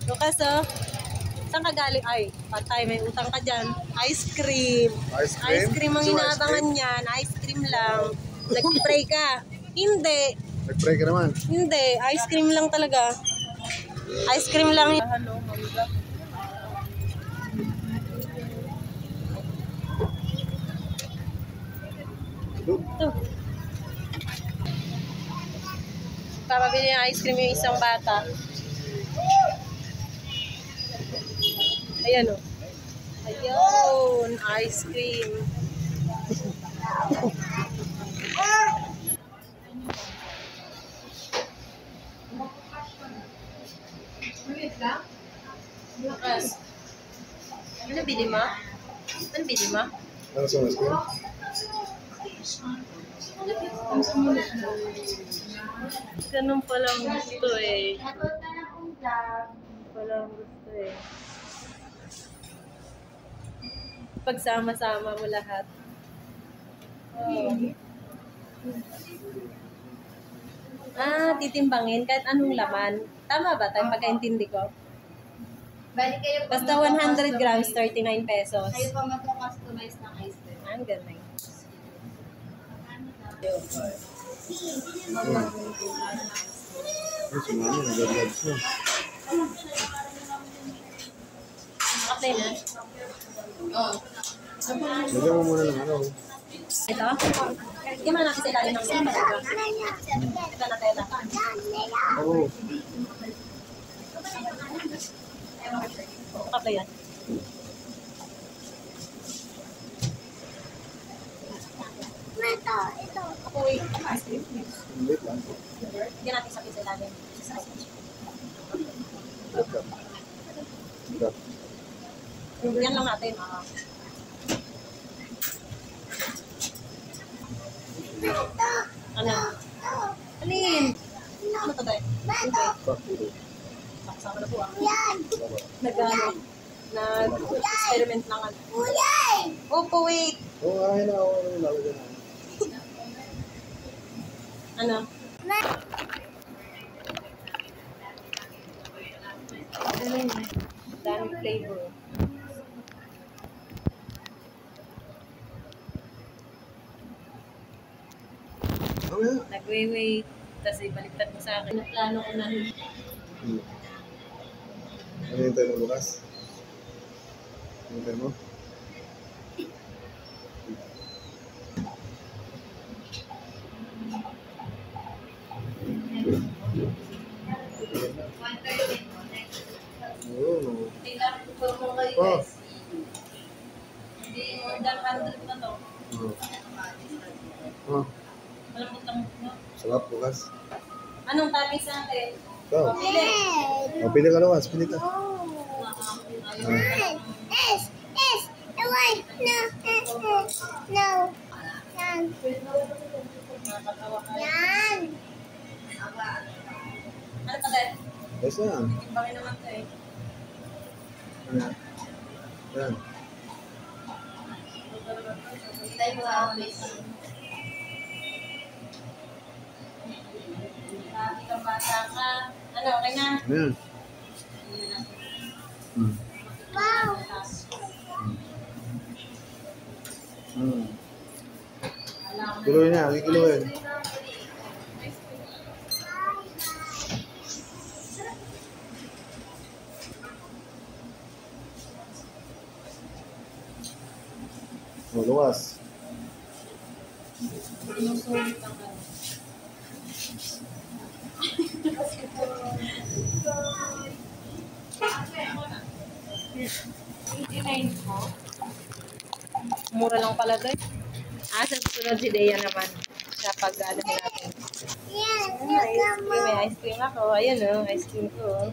Lucas, oh. Saan ka galing? Ay, patay, may utang ka dyan. Ice cream. Ice cream? Ice cream ang So, inaabangan niyan. Ice cream lang. Nag-pray ka. Hindi. Nag-pray ka naman. Hindi. Ice cream lang talaga. Ice cream lang yun. Hello, mangga. Ito. Papabili ng ice cream yung isang bata. Ayan o. Ayun, ice cream. Lucas, ano bili mo? Ano bili mo? Ano sa ice cream? Ganun palang gusto eh. Palang gusto eh. Pagsama-sama mo lahat. Oh. Titimbangin kahit anong laman. Tama ba tayong pagkaintindi ko? Basta 100 grams, 39 pesos. Kayo pa mag-customize ng ice cream. Ang galing. Ay, sumama. Nag-vlogs na. Okay na? Oo. Lagyan mo muna ng ano. Ito? Hindi man natin sa ilalim ng mga talaga. Ito na tela. Oo. Okay yan. Ito. Uy, ice cream. Hindi lang. Hindi natin sabihin sa ilalim. Yan lang natin. Ano? Alin? Ano to tayo? Kasama na po ah. Nag-experiment lang. Opo, wait. Oo, ayaw na ako. Lalagyan na. Ano? Daming flavor. Oo nga. Nag-wait. Tapos ibaliktad mo sa akin. Plano ko na. Ano yung tayo mo bukas? Ano yung tayo mo? Oo. Kailangan ko po kayo Oh. guys. Hindi more than 100 na to. Oo. Oh. Malambot lang mo. Sarap bukas. Anong toppings natin? Ikaw. Pili. O, pili ka Lukas. Pili ka. Nakakatawa ka. Yan. Ano pa tayo? Yes na yan. Timbangin naman to eh. Ano yan? Yan. Tayo sa office. Dati kang bata ka. Ano, okay na? Ano yan? Wow. Kiluin na. Kiluin. O, Lukas. Sinusulit ang ano. Mura lang pala doon. Sa susunod si Dea naman. Sa pag-ano natin. Yan. Ice cream. May ice cream ako. Ayun o, ice cream ko.